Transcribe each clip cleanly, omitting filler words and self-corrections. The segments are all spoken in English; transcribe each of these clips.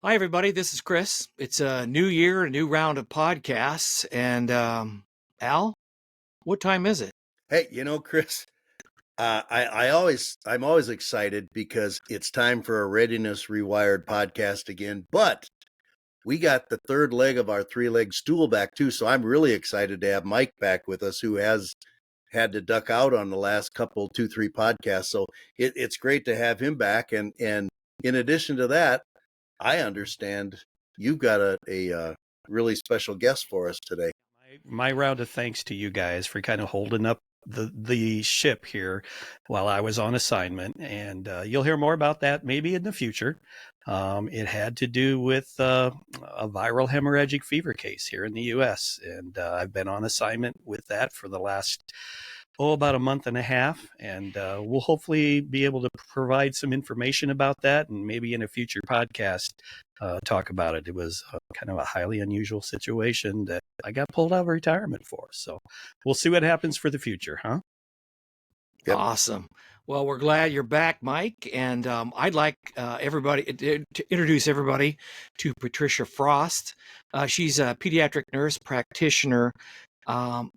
Hi, everybody. This is Chris. It's a new year, a new round of podcasts. And Al, what time is it? Hey, Chris, I'm always excited because it's time for a Readiness Rewired podcast again. But we got the third leg of our three-leg stool back too, so I'm really excited to have Mike back with us, who has had to duck out on the last couple, 2-3 podcasts. So it's great to have him back. And in addition to that, I understand you've got a really special guest for us today. My round of thanks to you guys for kind of holding up the ship here while I was on assignment, and you'll hear more about that maybe in the future. It had to do with a viral hemorrhagic fever case here in the U.S., and I've been on assignment with that for the last about a month and a half, and we'll hopefully be able to provide some information about that, and maybe in a future podcast talk about it. It was kind of a highly unusual situation that I got pulled out of retirement for. So we'll see what happens for the future, huh? Yep. Awesome. Well, we're glad you're back, Mike. And I'd like everybody to introduce everybody to Patricia Frost. She's a pediatric nurse practitioner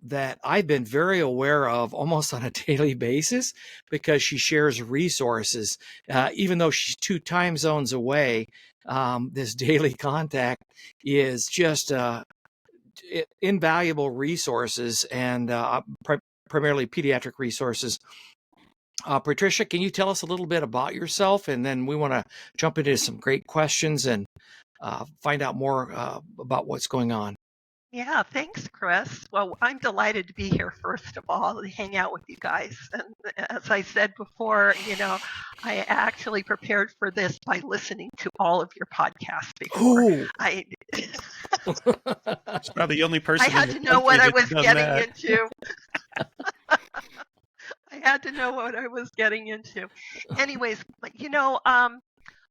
that I've been very aware of almost on a daily basis because she shares resources. Even though she's 2 time zones away, this daily contact is just invaluable resources and primarily pediatric resources. Patricia, can you tell us a little bit about yourself? And then we want to jump into some great questions and find out more about what's going on. Yeah, thanks, Chris. Well, I'm delighted to be here, first of all, to hang out with you guys. And as I said before, I actually prepared for this by listening to all of your podcasts before. It's probably the only person I had to know what I was getting into. I had to know what I was getting into. Anyways,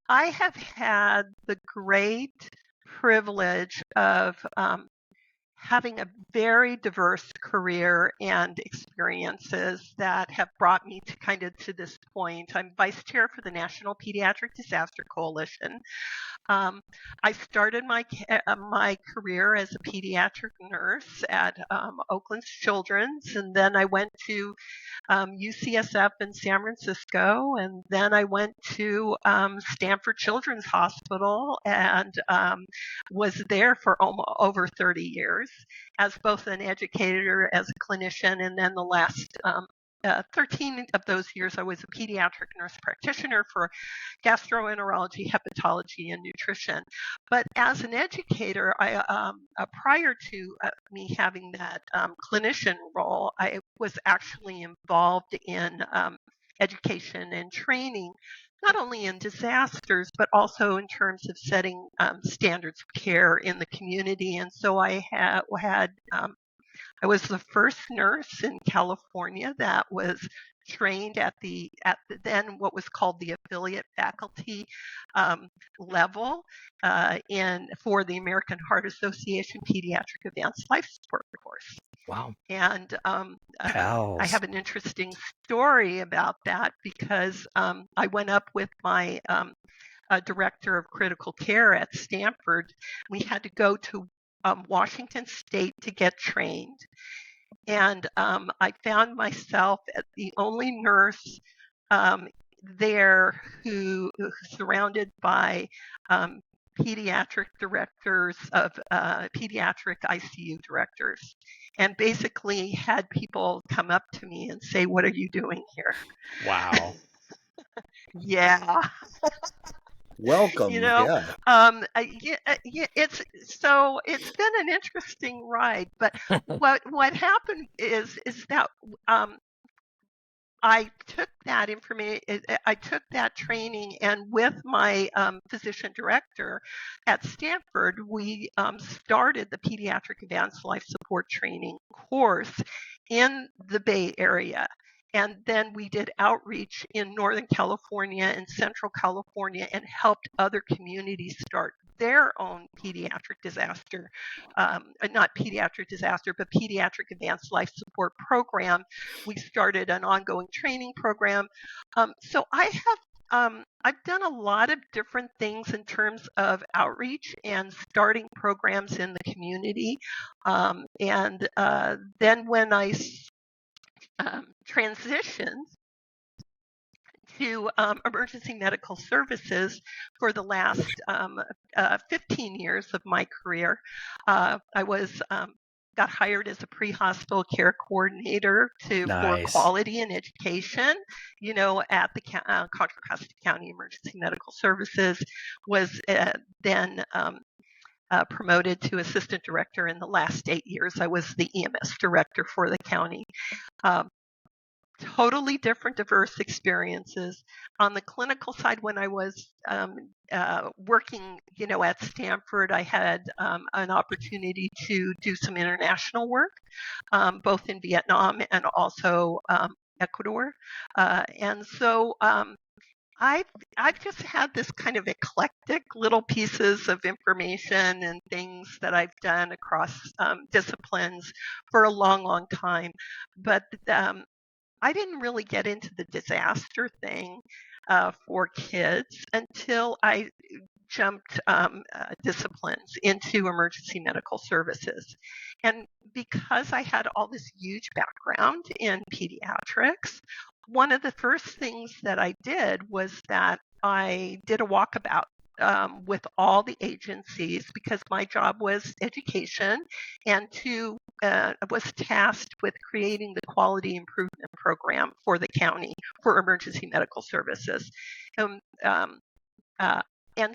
I have had the great privilege of having a very diverse career and experiences that have brought me to this point. I'm vice chair for the National Pediatric Disaster Coalition. I started my career as a pediatric nurse at Oakland's Children's, and then I went to UCSF in San Francisco, and then I went to Stanford Children's Hospital and was there for over 30 years as both an educator, as a clinician, and then the last 13 of those years I was a pediatric nurse practitioner for gastroenterology, hepatology, and nutrition. But as an educator, prior to me having that clinician role, I was actually involved in education and training, not only in disasters, but also in terms of setting standards of care in the community. And so I was the first nurse in California that was trained at the then what was called the affiliate faculty level for the American Heart Association Pediatric Advanced Life Support course. Wow. And I have an interesting story about that because I went up with my director of critical care at Stanford. We had to go to Washington State to get trained. And I found myself as the only nurse there who surrounded by pediatric directors of pediatric ICU directors, and basically had people come up to me and say, "What are you doing here?" Wow. Yeah. Welcome. It's been an interesting ride, but what happened is that I took that information, I took that training, and with my physician director at Stanford, we started the Pediatric Advanced Life Support Training course in the Bay Area. And then we did outreach in Northern California and Central California and helped other communities start their own pediatric disaster, not pediatric disaster, but pediatric advanced life support program. We started an ongoing training program. So I have I've done a lot of different things in terms of outreach and starting programs in the community. And then when I transitioned to emergency medical services for the last 15 years of my career, I was got hired as a pre-hospital care coordinator for Nice. quality and education, at the Contra Costa County Emergency Medical Services, was then promoted to assistant director in the last 8 years. I was the EMS director for the county. Totally different, diverse experiences. On the clinical side, when I was working, at Stanford, I had an opportunity to do some international work, both in Vietnam and also Ecuador. And so I've just had this kind of eclectic little pieces of information and things that I've done across disciplines for a long, long time. But I didn't really get into the disaster thing for kids until I jumped disciplines into emergency medical services. And because I had all this huge background in pediatrics, one of the first things that I did was that I did a walkabout with all the agencies, because my job was education, and was tasked with creating the quality improvement program for the county for emergency medical services. And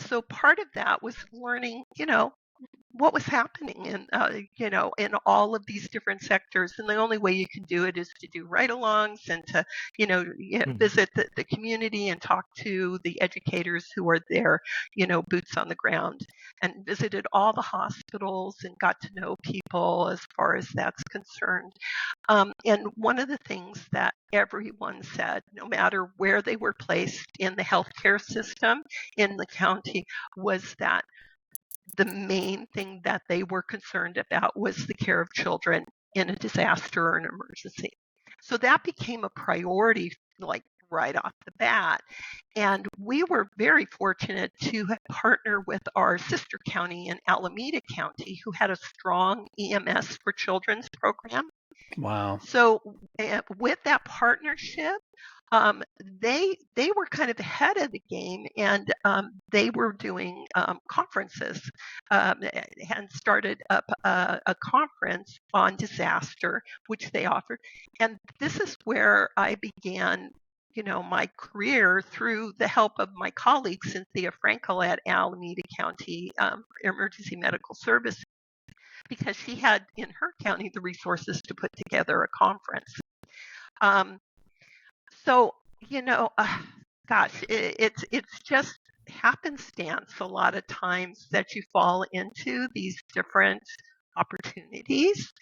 so part of that was learning, what was happening in all of these different sectors. And the only way you can do it is to do ride-alongs and to, visit the community and talk to the educators who are there, boots on the ground, and visited all the hospitals and got to know people as far as that's concerned. And one of the things that everyone said, no matter where they were placed in the healthcare system in the county, was that the main thing that they were concerned about was the care of children in a disaster or an emergency. So that became a priority, like right off the bat. And we were very fortunate to partner with our sister county in Alameda County, who had a strong EMS for Children's program. Wow. So with that partnership, they were kind of ahead of the game, and they were doing conferences and started up a conference on disaster, which they offered. And this is where I began my career through the help of my colleague, Cynthia Frankel at Alameda County Emergency Medical Service, because she had in her county the resources to put together a conference. So, it's just happenstance a lot of times that you fall into these different opportunities.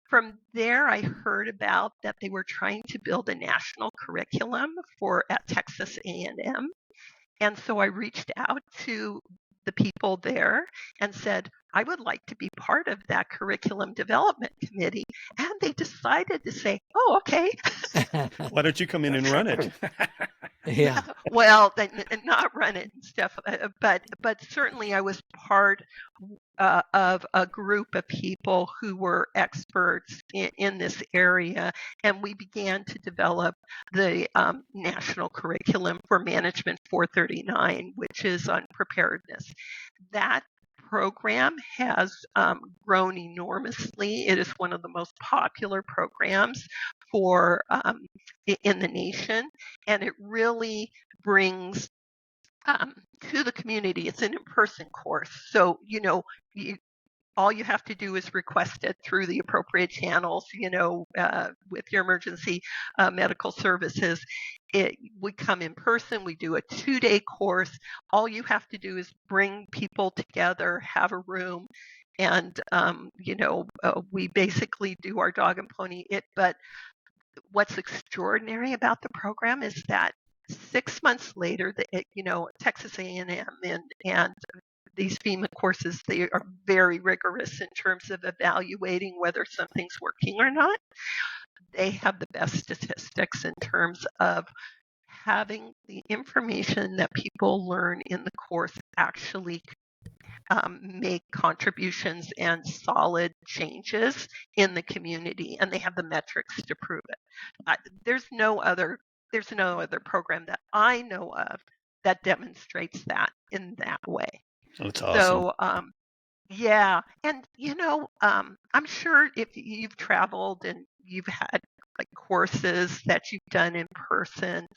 From there, I heard about that they were trying to build a national curriculum at Texas A&M. And so I reached out to the people there and said, I would like to be part of that curriculum development committee. And they decided to say, oh, okay. Why don't you come in and run it? Yeah. Well, not run it and stuff, but certainly I was part of a group of people who were experts in this area, and we began to develop the national curriculum for Management 439, which is on preparedness. That program has grown enormously. It is one of the most popular programs in the nation, and it really brings to the community. It's an in-person course, so all you have to do is request it through the appropriate channels, with your emergency medical services. We come in person, we do a 2-day course. All you have to do is bring people together, have a room, and, we basically do our dog and pony it. But what's extraordinary about the program is that 6 months later, Texas A&M and these FEMA courses, they are very rigorous in terms of evaluating whether something's working or not. They have the best statistics in terms of having the information that people learn in the course actually make contributions and solid changes in the community, and they have the metrics to prove it. There's no other program that I know of that demonstrates that in that way. That's awesome. So yeah, and I'm sure if you've traveled and you've had like courses that you've done in person,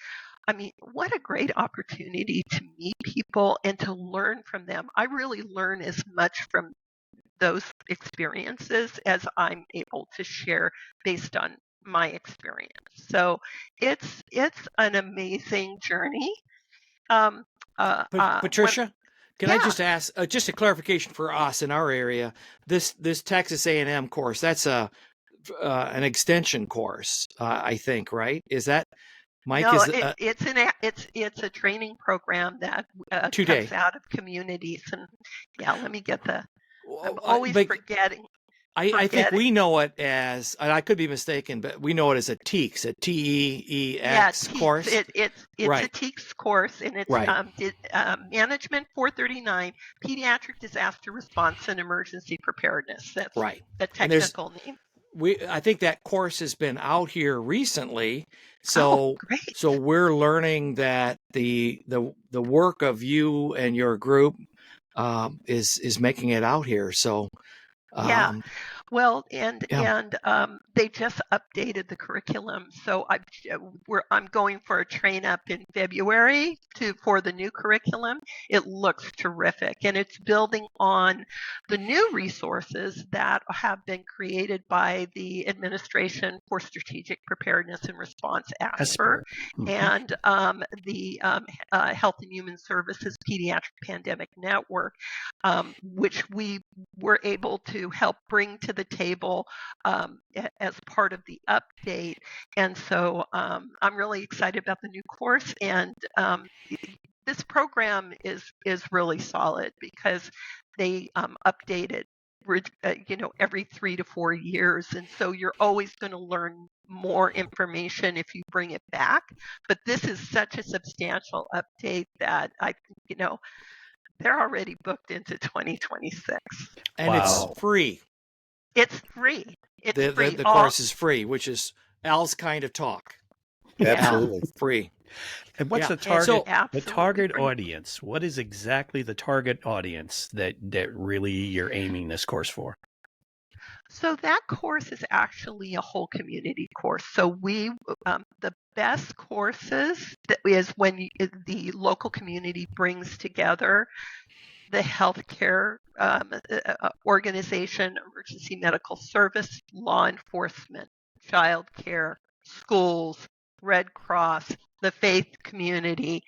I mean, what a great opportunity to meet people and to learn from them. I really learn as much from those experiences as I'm able to share based on my experience. So it's an amazing journey. Patricia, can I Yeah. just ask just a clarification for us in our area? This Texas A&M course, that's an extension course, I think, right? Is that Mike? No, Is it's a training program that 2 comes day? out of communities, and yeah, let me get the. I'm Well, always but forgetting. I think we know it as, and I could be mistaken, but we know it as a TEEX, a TEEX TEEX. course. It's Right. a TEEX course, and it's Right. Management 439, Pediatric Disaster Response and Emergency Preparedness. That's Right. the And there's technical name. I think that course has been out here recently, Oh, so great. we're learning that the work of you and your group is making it out here. So Yeah. Well, and yeah. they just updated the curriculum, so I'm going for a train up in February for the new curriculum. It looks terrific, and it's building on the new resources that have been created by the Administration for Strategic Preparedness and Response, ASPR, and the Health and Human Services Pediatric Pandemic Network, which we were able to help bring to the table as part of the update. And so I'm really excited about the new course, and this program is really solid because they update it every 3 to 4 years, and so you're always going to learn more information if you bring it back. But this is such a substantial update that I they're already booked into 2026. And Wow. it's free. It's free. It's free. The course is free, which is Al's kind of talk. Absolutely. Free. And what's Yeah. the target? Absolutely The target free. audience. What is exactly the target audience that really you're aiming this course for? So that course is actually a whole community course. So the best courses is when the local community brings together the healthcare organization, emergency medical service, law enforcement, child care, schools, Red Cross, the faith community,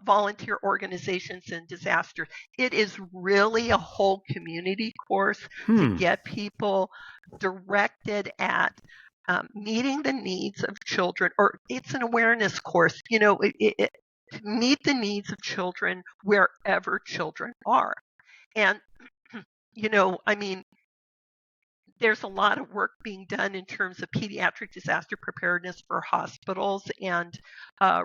volunteer organizations and disaster. It is really a whole community course to get people directed at meeting the needs of children, or it's an awareness course. Meet the needs of children wherever children are. And, there's a lot of work being done in terms of pediatric disaster preparedness for hospitals. And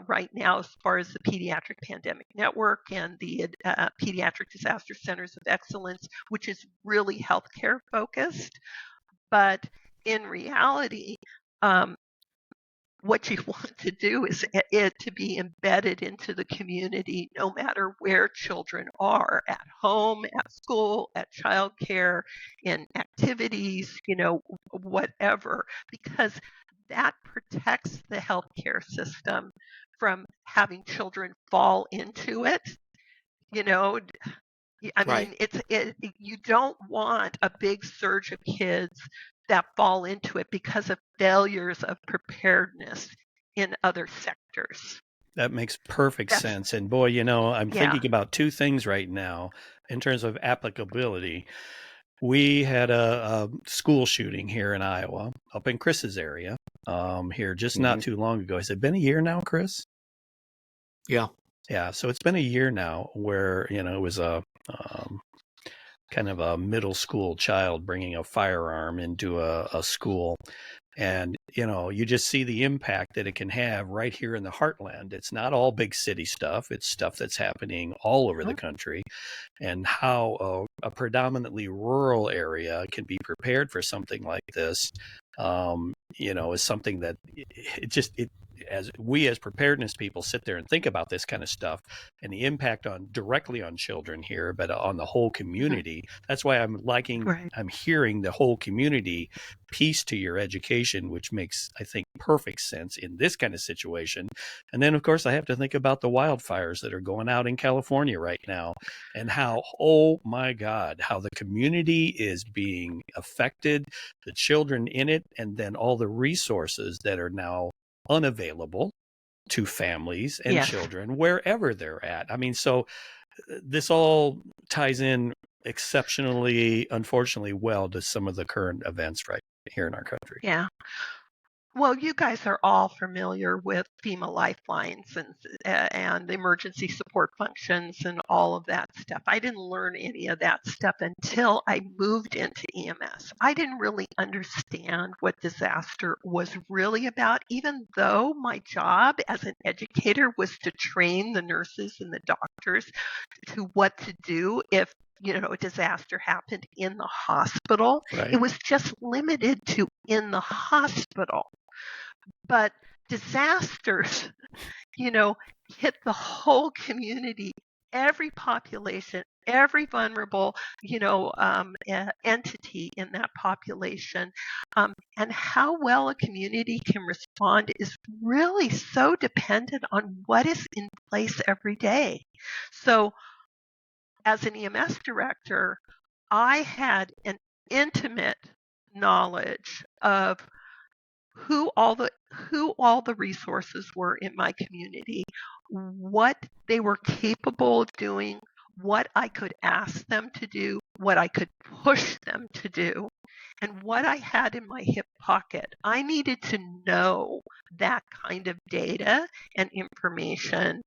right now, as far as the Pediatric Pandemic Network and the Pediatric Disaster Centers of Excellence, which is really healthcare focused. But in reality, what you want to do is it to be embedded into the community, no matter where children are, at home, at school, at childcare, in activities, whatever, because that protects the healthcare system from having children fall into it. You don't want a big surge of kids that fall into it because of failures of preparedness in other sectors. That makes perfect sense. And boy, I'm thinking about two things right now in terms of applicability. We had a school shooting here in Iowa, up in Chris's area, here just not too long ago. Has it been a year now, Chris? Yeah. Yeah. So it's been a year now where, it was a kind of a middle school child bringing a firearm into a school. And, you just see the impact that it can have right here in the heartland. It's not all big city stuff. It's stuff that's happening all over the country, and how a predominantly rural area can be prepared for something like this, is something that as we as preparedness people sit there and think about this kind of stuff and the impact directly on children here, but on the whole community. That's why I'm hearing the whole community piece to your education, which makes, I think, perfect sense in this kind of situation. And then, of course, I have to think about the wildfires that are going out in California right now, and how, oh my God, how the community is being affected, the children in it, and then all the resources that are now unavailable to families and children wherever they're at. I mean, so this all ties in exceptionally, unfortunately, well to some of the current events right here in our country. Yeah. Well, you guys are all familiar with FEMA lifelines and emergency support functions and all of that stuff. I didn't learn any of that stuff until I moved into EMS. I didn't really understand what disaster was really about, even though my job as an educator was to train the nurses and the doctors to what to do if a disaster happened in the hospital. Right. It was just limited to in the hospital. But disasters, hit the whole community, every population, every vulnerable, entity in that population. And how well a community can respond is really so dependent on what is in place every day. So as an EMS director, I had an intimate knowledge of who all the resources were in my community, what they were capable of doing, what I could ask them to do, what I could push them to do, and what I had in my hip pocket. I needed to know that kind of data and information,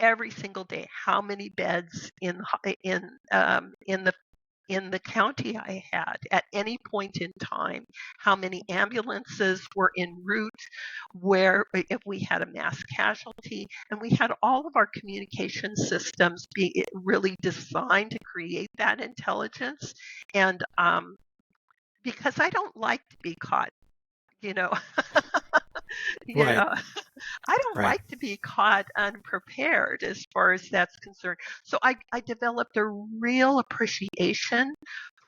every single day. How many beds in the county I had at any point in time, how many ambulances were en route, where if we had a mass casualty, and we had all of our communication systems being really designed to create that intelligence. And because I don't like to be caught, I don't like to be caught unprepared as far as that's concerned. So I developed a real appreciation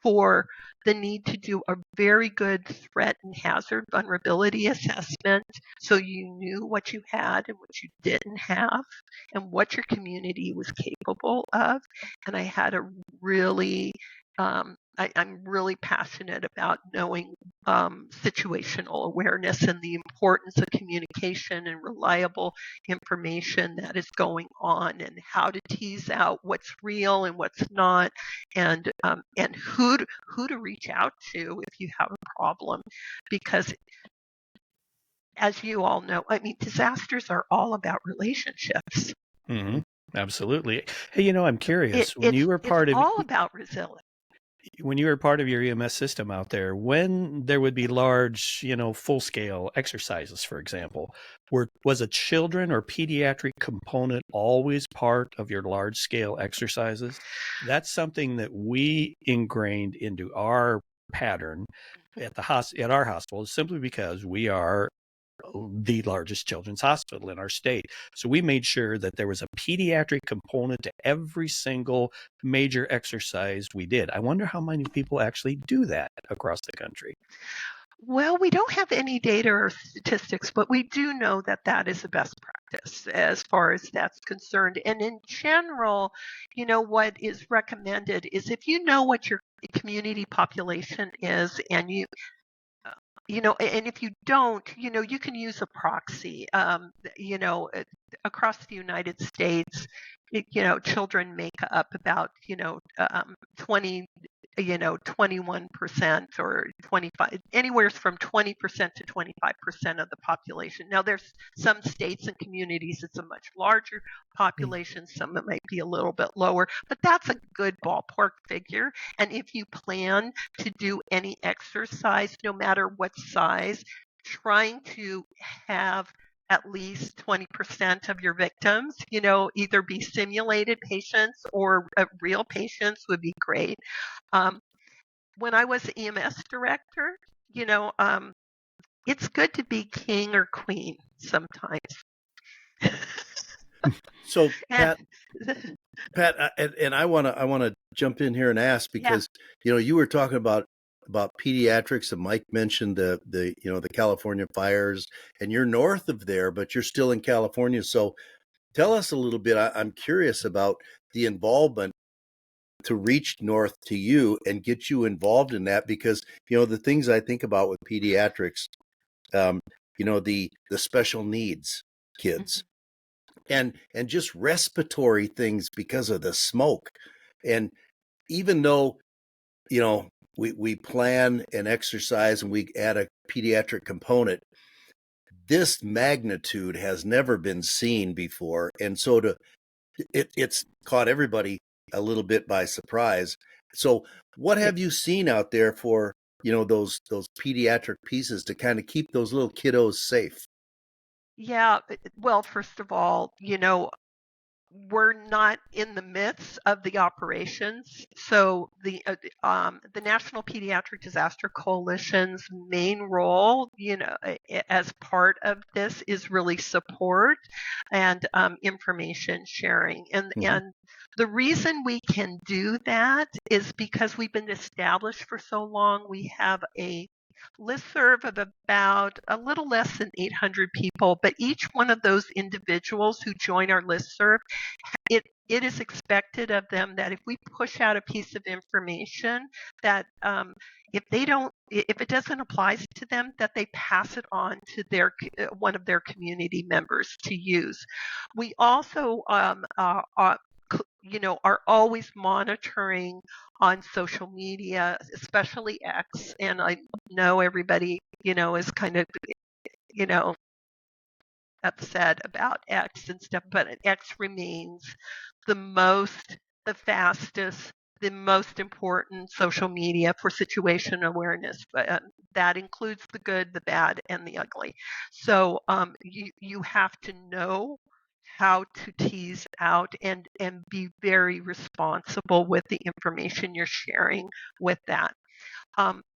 for the need to do a very good threat and hazard vulnerability assessment, so you knew what you had and what you didn't have and what your community was capable of. And I had a really I'm really passionate about knowing situational awareness and the importance of communication and reliable information that is going on, and how to tease out what's real and what's not, and who to reach out to if you have a problem. Because as you all know, disasters are all about relationships. Mm-hmm. Absolutely. Hey, I'm curious. It's all about resilience. When you were part of your EMS system out there, when there would be large, full-scale exercises, for example, was a children or pediatric component always part of your large-scale exercises? That's something that we ingrained into our pattern at our hospital, simply because we are the largest children's hospital in our state. So we made sure that there was a pediatric component to every single major exercise we did. I wonder how many people actually do that across the country. Well, we don't have any data or statistics, but we do know that that is the best practice as far as that's concerned. And in general, what is recommended is, if you know what your community population is, and and if you don't, you can use a proxy. Across the United States, children make up about, 20 21% or 25, anywhere from 20% to 25% of the population. Now, there's some states and communities it's a much larger population, some it might be a little bit lower, but that's a good ballpark figure. And if you plan to do any exercise, no matter what size, trying to have at least 20% of your victims, either be simulated patients or real patients would be great. When I was EMS director, it's good to be king or queen sometimes. So Pat, and I want to jump in here and ask, because you were talking about pediatrics, and Mike mentioned the California fires, and you're north of there, but you're still in California. So tell us a little bit. I'm curious about the involvement to reach north to you and get you involved in that, because the things I think about with pediatrics, the special needs kids, and just respiratory things because of the smoke. And even though we plan and exercise and we add a pediatric component, this magnitude has never been seen before, and so it's caught everybody a little bit by surprise. So what have you seen out there for those pediatric pieces to kind of keep those little kiddos safe? Yeah, well, first of all, we're not in the midst of the operations. So the National Pediatric Disaster Coalition's main role, as part of this, is really support and information sharing. And the reason we can do that is because we've been established for so long. We have a listserv of about a little less than 800 people, but each one of those individuals who join our listserv, it is expected of them that if we push out a piece of information, that if it doesn't apply to them, that they pass it on to one of their community members to use. We also are always monitoring on social media, especially X. And I know everybody, is kind of, upset about X and stuff, but X remains the fastest, the most important social media for situation awareness. That includes the good, the bad, and the ugly. So you have to know how to tease out and be very responsible with the information you're sharing with that.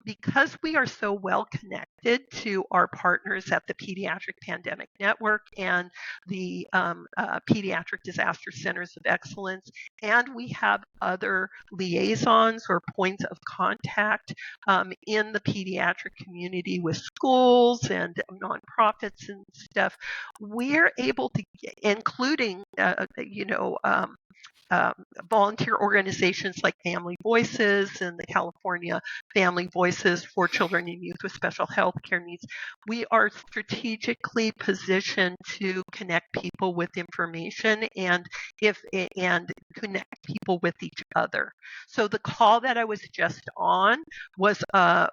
Because we are so well connected to our partners at the Pediatric Pandemic Network and the Pediatric Disaster Centers of Excellence, and we have other liaisons or points of contact in the pediatric community with schools and nonprofits and stuff, we're able to, including volunteer organizations like Family Voices and the California Family Voices for Children and Youth with Special Health Care Needs. We are strategically positioned to connect people with information and connect people with each other. So the call that I was just on was a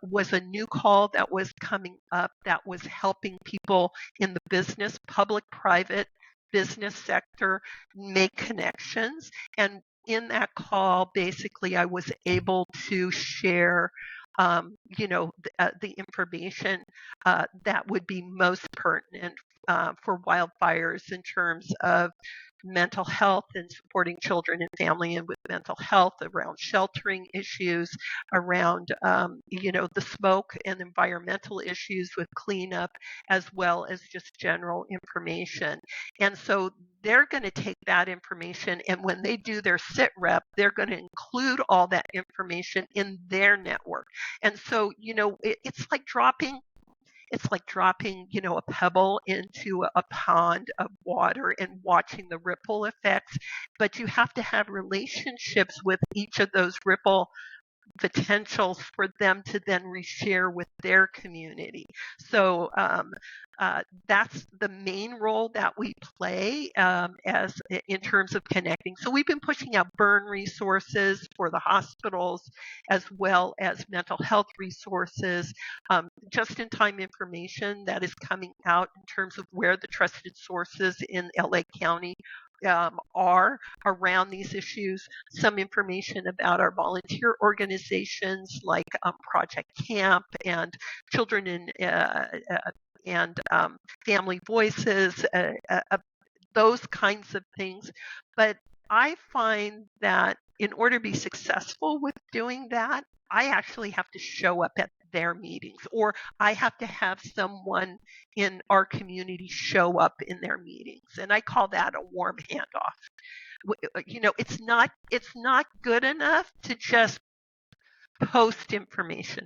new call that was coming up that was helping people in the business, public, private, business sector make connections. And in that call, basically, I was able to share the information that would be most pertinent for wildfires in terms of mental health and supporting children and family and with mental health, around sheltering issues, around the smoke and environmental issues with cleanup, as well as just general information. And so they're going to take that information, and when they do their sit rep, they're going to include all that information in their network. And so it's like dropping a pebble into a pond of water and watching the ripple effects. But you have to have relationships with each of those ripple potentials for them to then reshare with their community. So that's the main role that we play as in terms of connecting. So we've been pushing out burn resources for the hospitals, as well as mental health resources, just-in-time information that is coming out in terms of where the trusted sources in LA County are around these issues, some information about our volunteer organizations like Project Camp and Children in and Family Voices, those kinds of things. But I find that in order to be successful with doing that, I actually have to show up at their meetings, or I have to have someone in our community show up in their meetings, and I call that a warm handoff. You know, it's not good enough to just post information.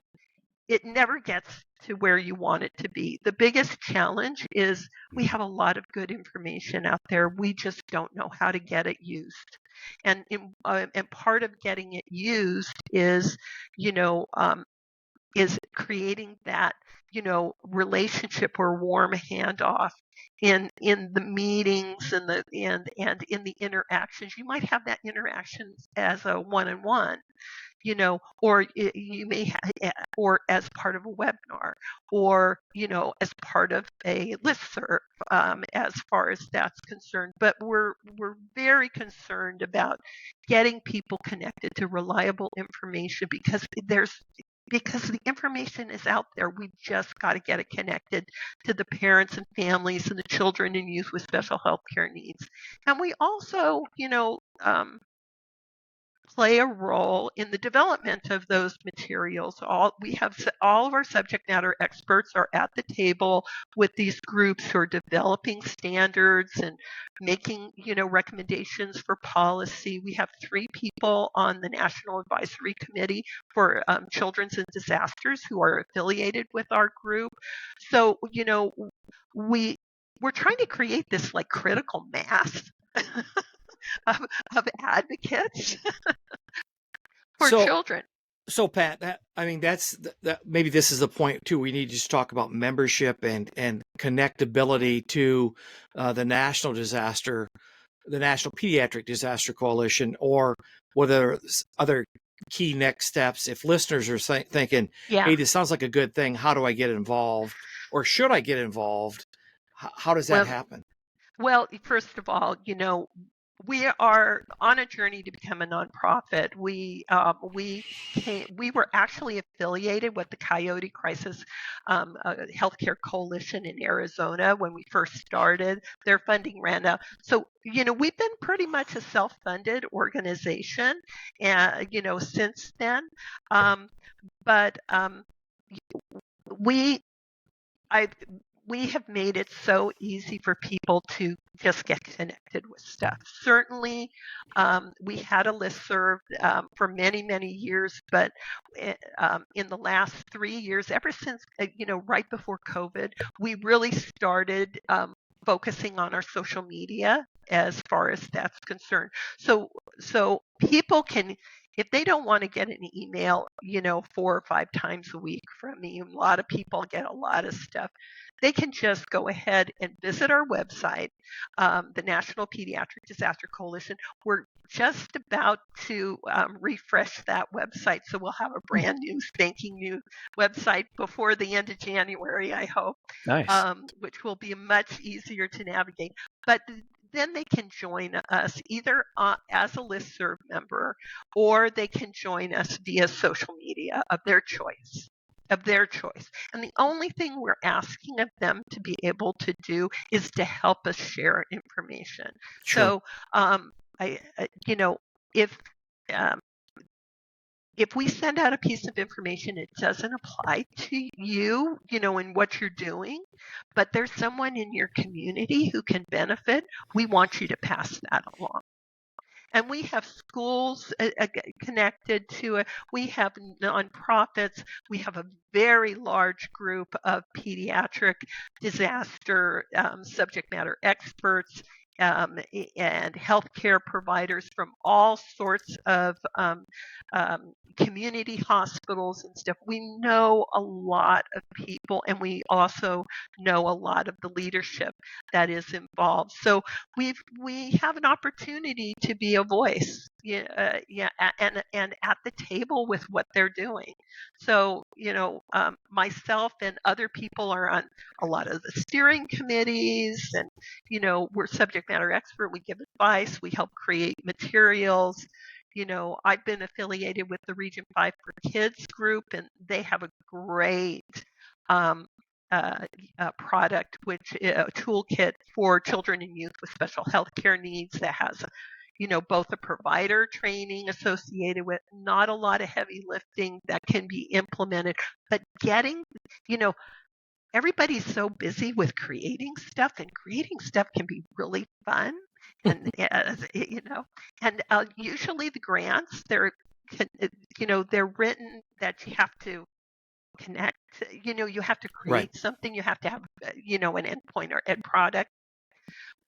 It never gets to where you want it to be. The biggest challenge is we have a lot of good information out there. We just don't know how to get it used. And part of getting it used is, is creating that, relationship or warm handoff in the meetings and in the interactions. You might have that interaction as a one-on-one, or you may or as part of a webinar, or as part of a listserv, as far as that's concerned. But we're very concerned about getting people connected to reliable information, because the information is out there. We've just got to get it connected to the parents and families and the children and youth with special health care needs. And we also, play a role in the development of those materials. All of our subject matter experts are at the table with these groups who are developing standards and making, recommendations for policy. We have 3 people on the National Advisory Committee for Children's and Disasters who are affiliated with our group. So, we're trying to create this like critical mass of advocates for children. So Pat, maybe this is the point too. We need to just talk about membership and connectability to the National Pediatric Disaster Coalition, or whether other key next steps. If listeners are thinking, hey, this sounds like a good thing, how do I get involved, or should I get involved? How does that happen? Well, first of all, we are on a journey to become a nonprofit. We were actually affiliated with the Coyote Crisis Healthcare Coalition in Arizona when we first started. Their funding ran out. So, we've been pretty much a self-funded organization, since then. We have made it so easy for people to just get connected with stuff. Certainly, we had a listserv for many, many years, but in the last 3 years, ever since, right before COVID, we really started focusing on our social media as far as that's concerned. So people can, if they don't want to get an email, 4 or 5 times a week from me, a lot of people get a lot of stuff. They can just go ahead and visit our website, the National Pediatric Disaster Coalition. We're just about to refresh that website, so we'll have a brand new, spanking new website before the end of January, I hope. Nice. Which will be much easier to navigate. But then they can join us either as a listserv member, or they can join us via social media of their choice. And the only thing we're asking of them to be able to do is to help us share information. Sure. So, if we send out a piece of information, it doesn't apply to you, in what you're doing, but there's someone in your community who can benefit, we want you to pass that along. And we have schools connected to it. We have nonprofits. We have a very large group of pediatric disaster subject matter experts and healthcare providers from all sorts of community hospitals and stuff. We know a lot of people, and we also know a lot of the leadership that is involved. So we have an opportunity to be a voice, and at the table with what they're doing. So myself and other people are on a lot of the steering committees, and we're subject matter expert. We give advice. We help create materials. I've been affiliated with the Region 5 for Kids group, and they have a great product, which a toolkit for children and youth with special health care needs that has both a provider training associated with, not a lot of heavy lifting that can be implemented, but getting, everybody's so busy with creating stuff, and creating stuff can be really fun. And and usually the grants, they're written that you have to connect. You have to create something. You have to have an endpoint or end product.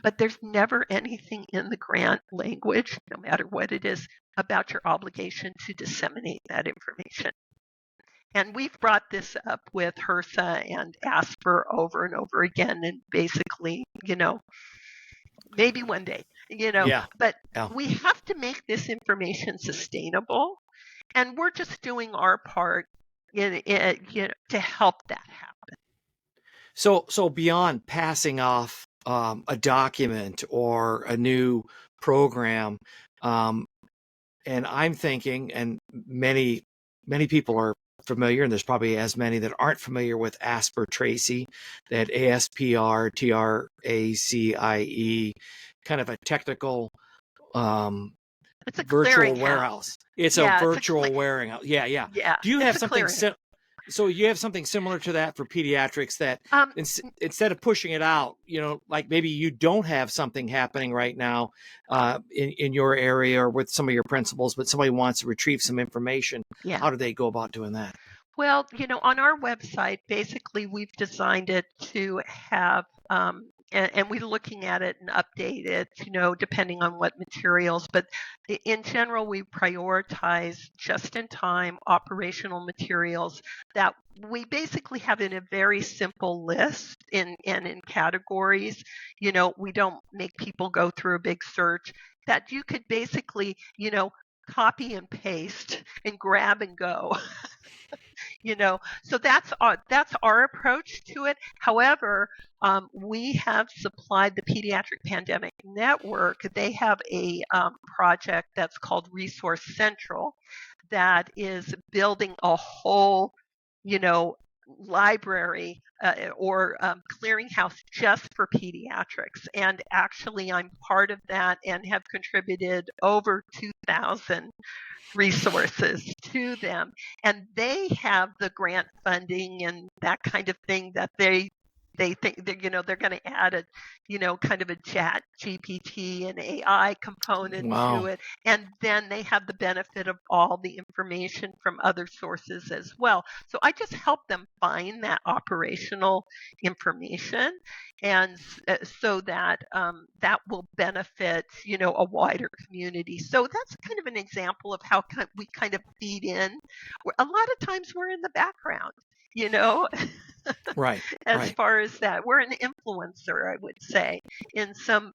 But there's never anything in the grant language, no matter what it is, about your obligation to disseminate that information. And we've brought this up with HRSA and ASPR over and over again, and basically, maybe one day, but we have to make this information sustainable, and we're just doing our part to help that happen. So beyond passing off a document or a new program, and I'm thinking, and many people are familiar, and there's probably as many that aren't familiar with ASPR Tracy, that ASPR TRACIE, kind of a technical it's a virtual warehouse. It's a virtual warehouse. Yeah. Do you have something so you have something similar to that for pediatrics, that instead of pushing it out, like maybe you don't have something happening right now in your area or with some of your principals, but somebody wants to retrieve some information. How do they go about doing that? Well, on our website, basically we've designed it to have and we're looking at it and update it, depending on what materials. But in general, we prioritize just-in-time operational materials that we basically have in a very simple list in categories. We don't make people go through a big search, that you could basically, copy and paste and grab and go. So that's our approach to it. However, we have supplied the Pediatric Pandemic Network. They have a project that's called Resource Central that is building a whole, library or clearinghouse just for pediatrics. And actually, I'm part of that and have contributed over 2,000 resources to them, and they have the grant funding and that kind of thing that they think that, they're going to add a kind of a chat GPT and AI component to it, and then they have the benefit of all the information from other sources as well. So I just help them find that operational information, and so that that will benefit a wider community. So that's kind of an example of how we kind of feed in. A lot of times we're in the background, as far as that, we're an influencer, I would say, in some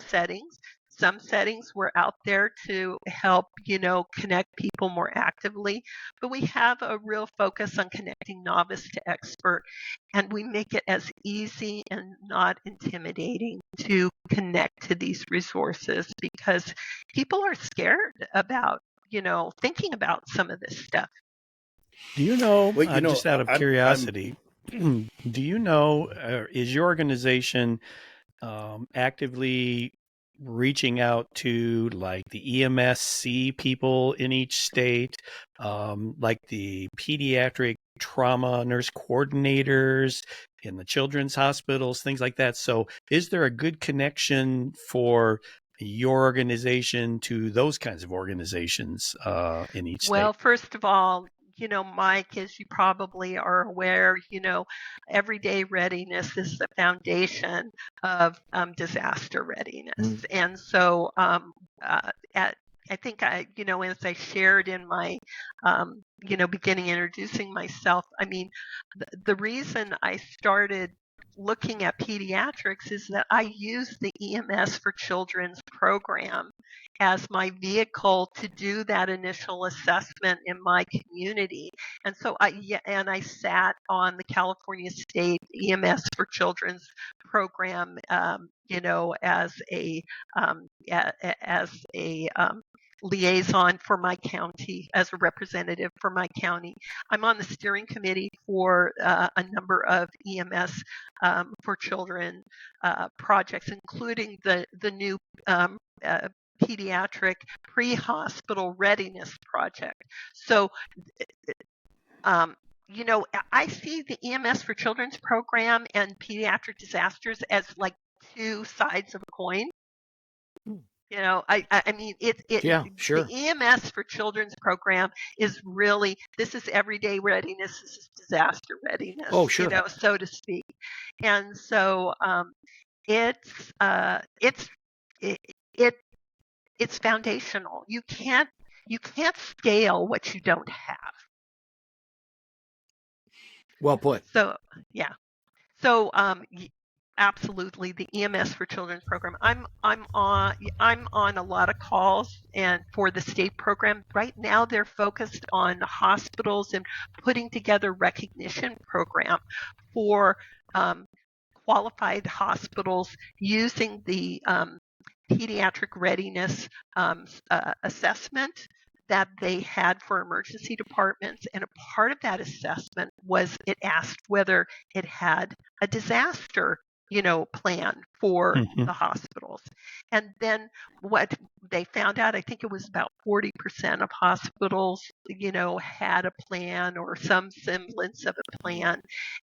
settings. Some settings we're out there to help, connect people more actively, but we have a real focus on connecting novice to expert, and we make it as easy and not intimidating to connect to these resources, because people are scared about, thinking about some of this stuff. Do you know, just out of curiosity, do you know, is your organization actively reaching out to like the EMSC people in each state, like the pediatric trauma nurse coordinators in the children's hospitals, things like that? So is there a good connection for your organization to those kinds of organizations in each state? Well, first of all, Mike, as you probably are aware, everyday readiness is the foundation of disaster readiness. And so I think as I shared in my, beginning introducing myself, I mean, the reason I started looking at pediatrics is that I use the EMS for Children's program as my vehicle to do that initial assessment in my community. And so I sat on the California State EMS for Children's program, as a liaison for my county, as a representative for my county. I'm on the steering committee for a number of EMS for children projects, including the new pediatric pre-hospital readiness project. So, I see the EMS for Children's program and pediatric disasters as like two sides of a coin. I mean, Yeah, sure. the EMS for Children's program is really, this is everyday readiness, this is disaster readiness, Oh, sure. So to speak. And so it's foundational. You can't scale what you don't have. Well put. So yeah. So absolutely, the EMS for Children's program. I'm on a lot of calls, and for the state program right now, they're focused on hospitals and putting together recognition program for qualified hospitals using the pediatric readiness assessment that they had for emergency departments. And a part of that assessment was it asked whether it had a disaster plan for the hospitals. And then what they found out, I think it was about 40% of hospitals, had a plan or some semblance of a plan.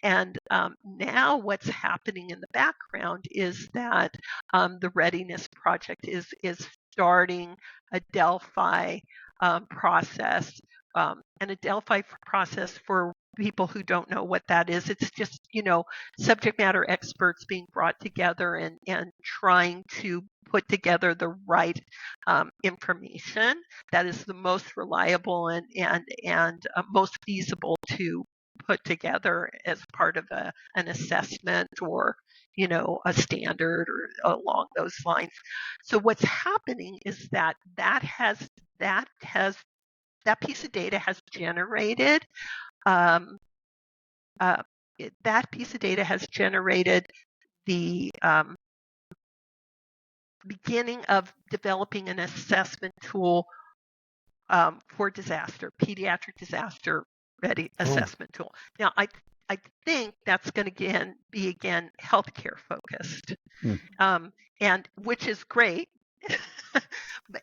And now what's happening in the background is that the readiness project is starting a Delphi process, and a Delphi process, for people who don't know what that is, it's just, subject matter experts being brought together and trying to put together the right information that is the most reliable and most feasible to put together as part of an assessment or a standard or along those lines. So what's happening is that piece of data has generated the beginning of developing an assessment tool for pediatric disaster ready assessment tool. Now, I think that's going to be healthcare focused, and which is great.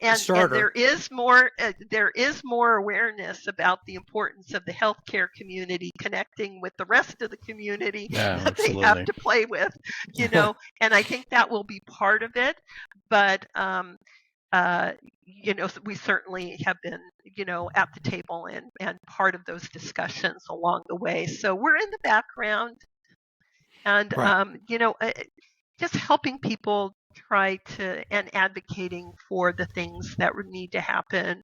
and there is more awareness about the importance of the healthcare community connecting with the rest of the community that they have to play with, and I think that will be part of it. But we certainly have been, at the table and part of those discussions along the way. So we're in the background, and just helping people try to, and advocating for the things that would need to happen,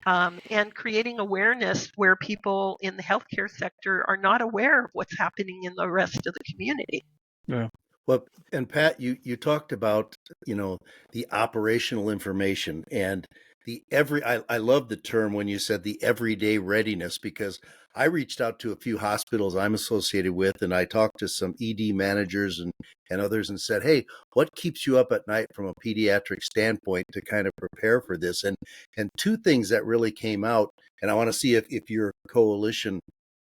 and creating awareness where people in the healthcare sector are not aware of what's happening in the rest of the community. Yeah. Well, and Pat, you talked about, the operational information and I love the term when you said the everyday readiness, because I reached out to a few hospitals I'm associated with, and I talked to some ED managers and others and said, hey, what keeps you up at night from a pediatric standpoint to kind of prepare for this? And two things that really came out, and I want to see if your coalition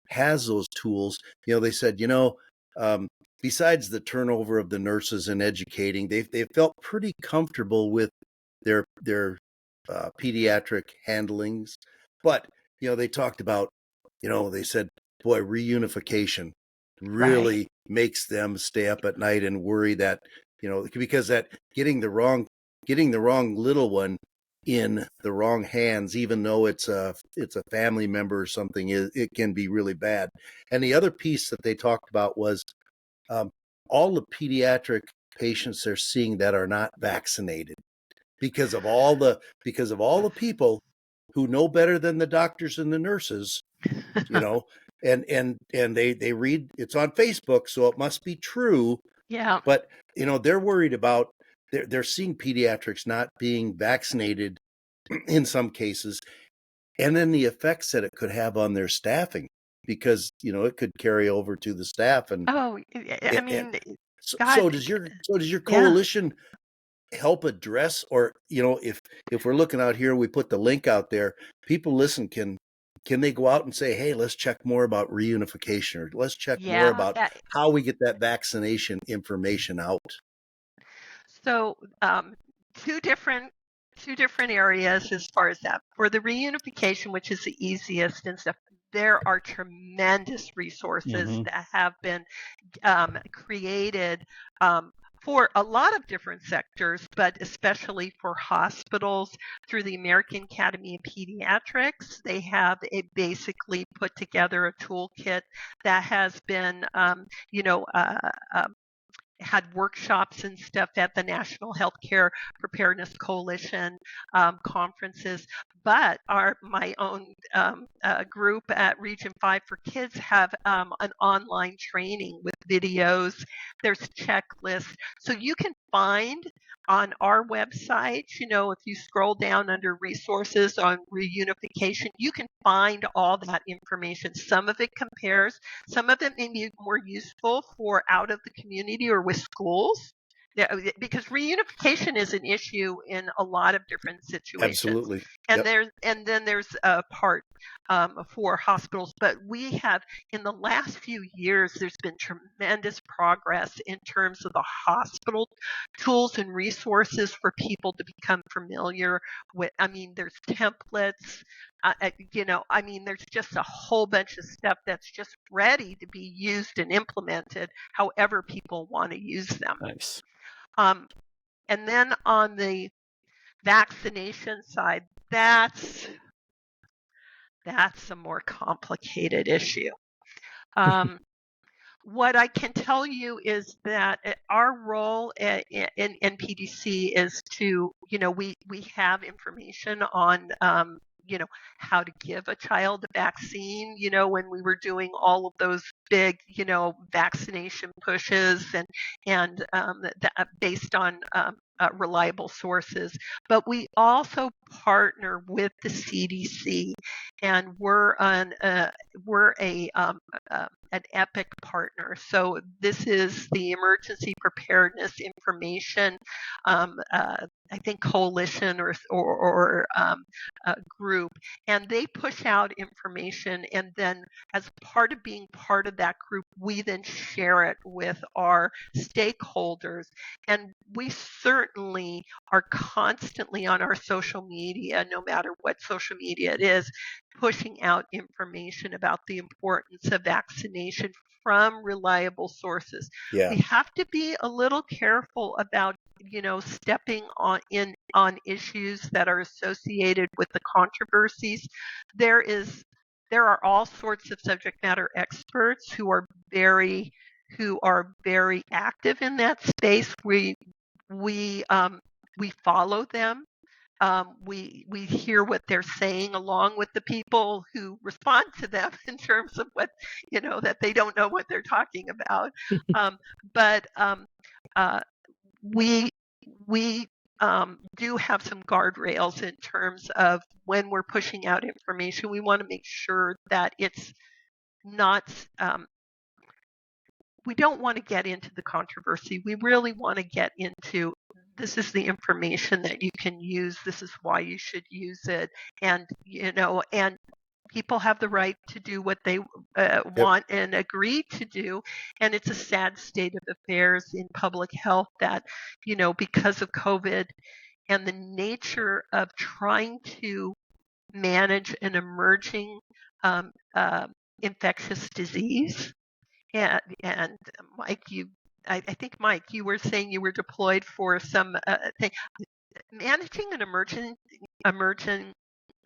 has those tools. They said, besides the turnover of the nurses and educating, they felt pretty comfortable with their pediatric handlings. But, they talked about, they said, boy, reunification really makes them stay up at night and worry that, because that getting the wrong little one in the wrong hands, even though it's a family member or something, it can be really bad. And the other piece that they talked about was all the pediatric patients they're seeing that are not vaccinated because of all the people who know better than the doctors and the nurses, you know, and they read it's on Facebook, so it must be true. Yeah. But they're worried about they're seeing pediatrics not being vaccinated in some cases, and then the effects that it could have on their staffing, because it could carry over to the staff. And Oh, I mean, so, God, does your yeah. coalition help address, or if we're looking out here, we put the link out there, people listen, can they go out and say, hey, let's check more about reunification, or let's check more Yeah. about how we get that vaccination information out? So, two different areas as far as that. For the reunification, which is the easiest and stuff, there are tremendous resources that have been created for a lot of different sectors, but especially for hospitals through the American Academy of Pediatrics. They have basically put together a toolkit that has been, had workshops and stuff at the National Healthcare Preparedness Coalition conferences. But my own group at Region 5 for Kids have an online training with videos. There's checklists. So you can find on our website, if you scroll down under resources on reunification, you can find all that information. Some of it compares, some of it may be more useful for out of the community or with schools. Yeah, because reunification is an issue in a lot of different situations. Absolutely. And then there's a part for hospitals. But we have, in the last few years, there's been tremendous progress in terms of the hospital tools and resources for people to become familiar with. I mean, there's templates. There's just a whole bunch of stuff that's just ready to be used and implemented however people want to use them. Nice. And then on the vaccination side, that's a more complicated issue. What I can tell you is that our role in NPDC is to, we have information on how to give a child a vaccine, when we were doing all of those big, vaccination pushes and based on reliable sources. But we also partner with the CDC, and we're an EPIC partner. So this is the Emergency Preparedness Information, I think coalition or group, and they push out information, and then as part of being part of that group, we then share it with our stakeholders, and we certainly are constantly on our social media, no matter what social media it is, pushing out information about the importance of vaccination from reliable sources. Yeah. We have to be a little careful about stepping on issues that are associated with the controversies. There are all sorts of subject matter experts who are very active in that space. We follow them. We hear what they're saying along with the people who respond to them in terms of what, that they don't know what they're talking about. But we do have some guardrails in terms of when we're pushing out information. We want to make sure that it's not, we don't want to get into the controversy. We really want to get into, this is the information that you can use. This is why you should use it. And, and people have the right to do what they want and agree to do. And it's a sad state of affairs in public health that, because of COVID and the nature of trying to manage an emerging infectious disease. And Mike, I think, Mike, you were saying you were deployed for some thing. managing an emergent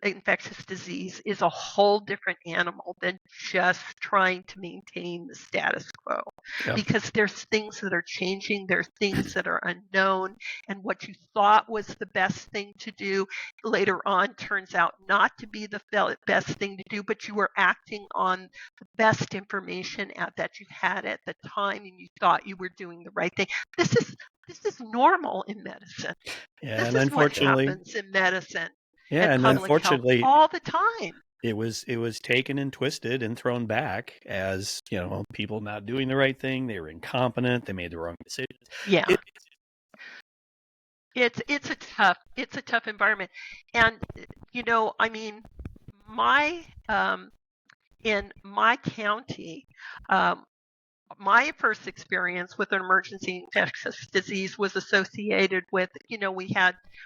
infectious disease is a whole different animal than just trying to maintain the status quo. Yep. Because there's things that are changing, there's things that are unknown, and what you thought was the best thing to do later on turns out not to be the best thing to do, but you were acting on the best information that you had at the time, and you thought you were doing the right thing. This is normal in medicine. Yeah, This and is unfortunately, what happens in medicine. yeah, and public health unfortunately, all the time. it was taken and twisted and thrown back as, people not doing the right thing. They were incompetent. They made the wrong decisions. Yeah, it's a tough environment, and I mean, in my county. My first experience with an emergency infectious disease was associated with,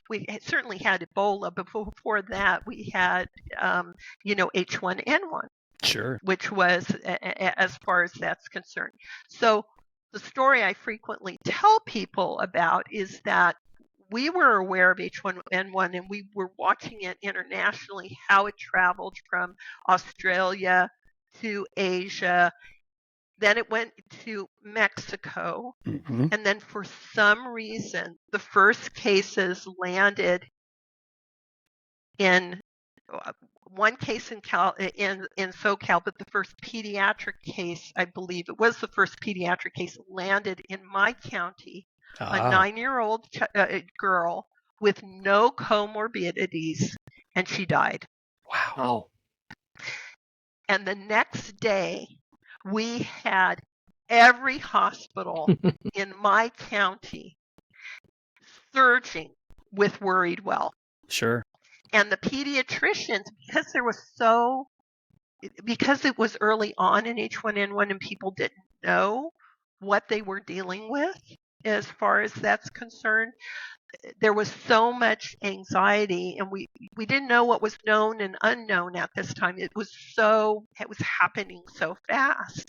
we certainly had Ebola, but before that we had, H1N1, Sure. which was, as far as that's concerned. So the story I frequently tell people about is that we were aware of H1N1 and we were watching it internationally, how it traveled from Australia to Asia. Then it went to Mexico, and then for some reason, the first cases landed in one case in SoCal, but the first pediatric case, I believe it was the first pediatric case, landed in my county. A 9-year-old girl with no comorbidities, and she died. Wow. And the next day, we had every hospital in my county surging with worried well. Sure. And the pediatricians, because it was early on in H1N1 and people didn't know what they were dealing with as far as that's concerned, there was so much anxiety, and we didn't know what was known and unknown at this time. It was happening so fast.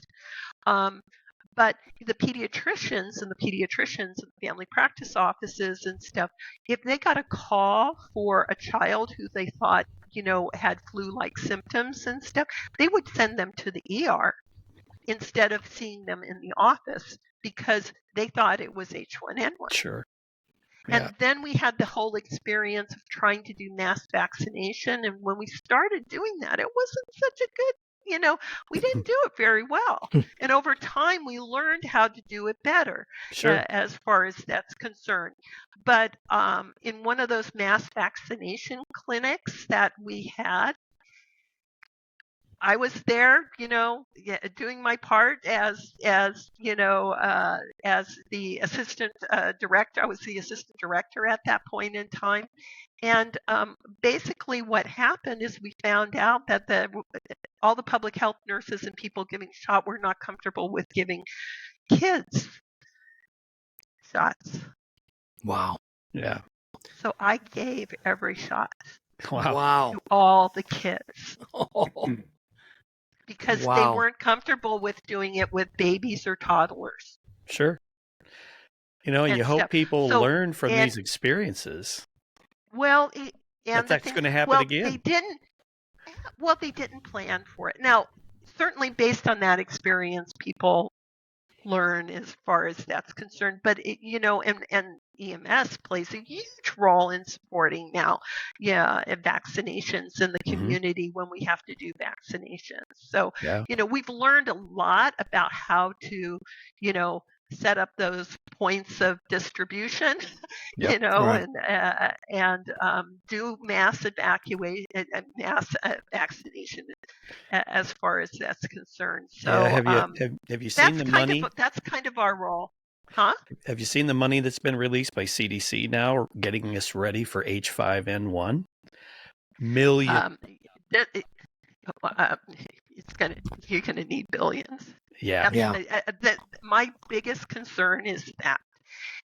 But the pediatricians and the family practice offices and stuff, if they got a call for a child who they thought, had flu-like symptoms and stuff, they would send them to the ER instead of seeing them in the office because they thought it was H1N1. Sure. And Yeah. then we had the whole experience of trying to do mass vaccination. And when we started doing that, it wasn't such a good, we didn't do it very well. And over time, we learned how to do it better, Sure. as far as that's concerned. But in one of those mass vaccination clinics that we had, I was there, doing my part as the assistant director. I was the assistant director at that point in time. And basically what happened is we found out that all the public health nurses and people giving shot were not comfortable with giving kids shots. Wow. Yeah. So I gave every shot Wow. to all the kids. Because Wow. they weren't comfortable with doing it with babies or toddlers. Sure. And you hope people learn from these experiences. Well, that's going to happen again. They didn't plan for it. Now, certainly based on that experience, people learn as far as that's concerned. But and EMS plays a huge role in supporting now, vaccinations in the community when we have to do vaccinations. So, we've learned a lot about how to, set up those points of distribution, Right. and do mass evacuation, mass vaccination as far as that's concerned. So, have you seen the money? That's kind of our role. Huh? Have you seen the money that's been released by CDC now, getting us ready for H5N1? Million. You're gonna need billions. Yeah. My biggest concern is that,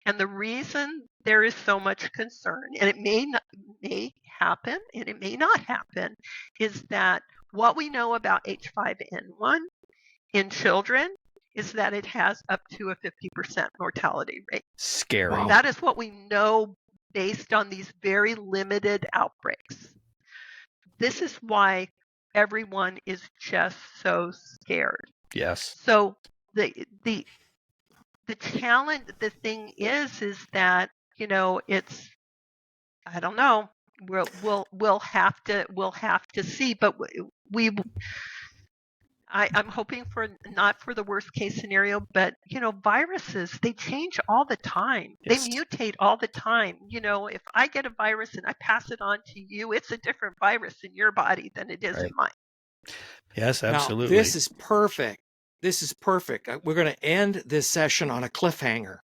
and the reason there is so much concern, and it may happen and it may not happen, is that what we know about H5N1 in children is that it has up to a 50% mortality rate. Scary. Wow. That is what we know based on these very limited outbreaks. This is why everyone is just so scared. Yes. So the challenge, the thing is that, it's, I don't know. We'll have to see, but I'm hoping for not for the worst case scenario, but viruses, they change all the time. Yes. They mutate all the time. If I get a virus and I pass it on to you, it's a different virus in your body than it is in mine. Yes, absolutely. Now, this is perfect. We're going to end this session on a cliffhanger.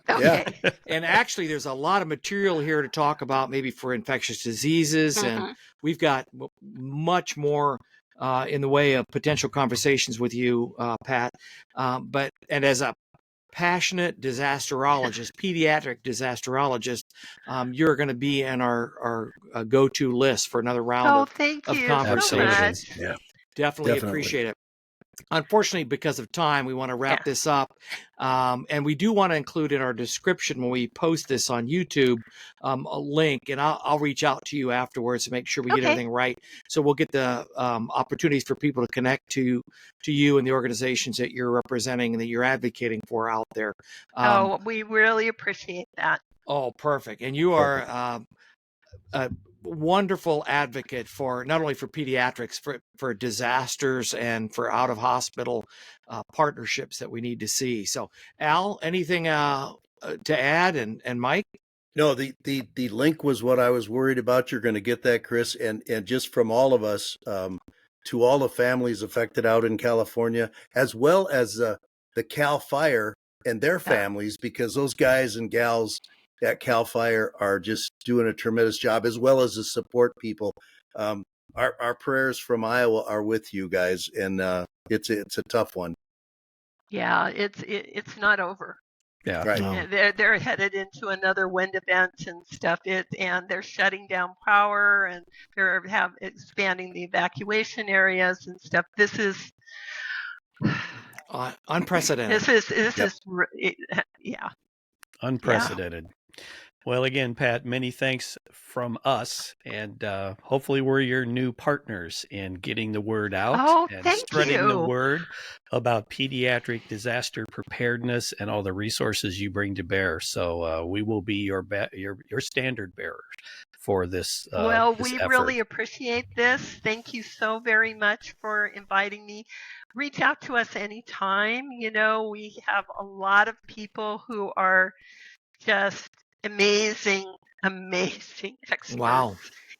Okay. And actually, there's a lot of material here to talk about, maybe for infectious diseases, and we've got much more in the way of potential conversations with you, Pat. And as a passionate disasterologist, pediatric disasterologist, you're going to be in our go-to list for another round thank of you conversations. so much. Yeah. Definitely appreciate it. Unfortunately, because of time, we want to wrap this up. And we do want to include in our description when we post this on YouTube a link, and I'll reach out to you afterwards to make sure we get everything right. So we'll get the opportunities for people to connect to you and the organizations that you're representing and that you're advocating for out there. We really appreciate that. Oh, perfect. And you are a wonderful advocate for not only for pediatrics, for disasters and for out of hospital partnerships that we need to see. So Al, anything to add? And Mike? No, the link was what I was worried about. You're going to get that, Chris, and just from all of us, to all the families affected out in California, as well as the Cal Fire and their families, because those guys and gals at Cal Fire are just doing a tremendous job, as well as the support people. Our prayers from Iowa are with you guys, and it's a tough one. Yeah, it's not over. Yeah, right. No. They're headed into another wind event and stuff. And they're shutting down power, and they're expanding the evacuation areas and stuff. This is unprecedented. This is unprecedented. Yeah. Well, again, Pat, many thanks from us, and hopefully we're your new partners in getting the word out and spreading the word about pediatric disaster preparedness and all the resources you bring to bear. So we will be your standard bearer for this. Well, this we effort. really appreciate this. Thank you so very much for inviting me. Reach out to us anytime. We have a lot of people who are just amazing experts,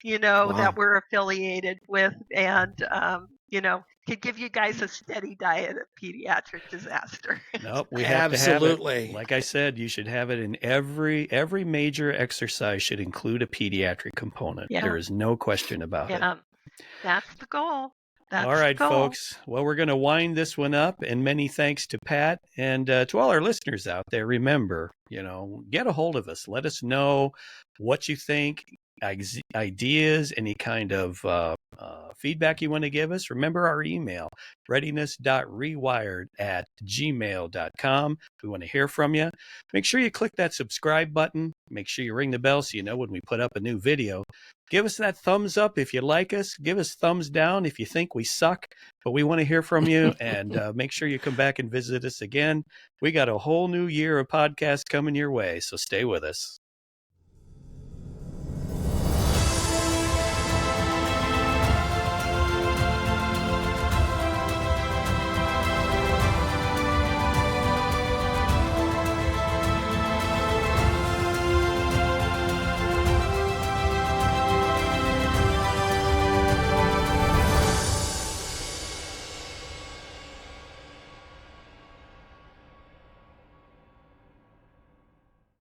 that we're affiliated with, and could give you guys a steady diet of pediatric disaster. Nope, we have to have it. Like I said, you should have it in every major exercise should include a pediatric component. Yeah. There is no question about it. That's the goal. All right, folks. Well, we're going to wind this one up, and many thanks to Pat and to all our listeners out there. Remember, get a hold of us. Let us know what you think, ideas, any kind of feedback you want to give us. Remember our email, readiness.rewired@gmail.com. We want to hear from you. Make sure you click that subscribe button. Make sure you ring the bell so you know when we put up a new video. Give us that thumbs up if you like us. Give us thumbs down if you think we suck. But we want to hear from you, and make sure you come back and visit us again. We got a whole new year of podcasts coming your way, so stay with us.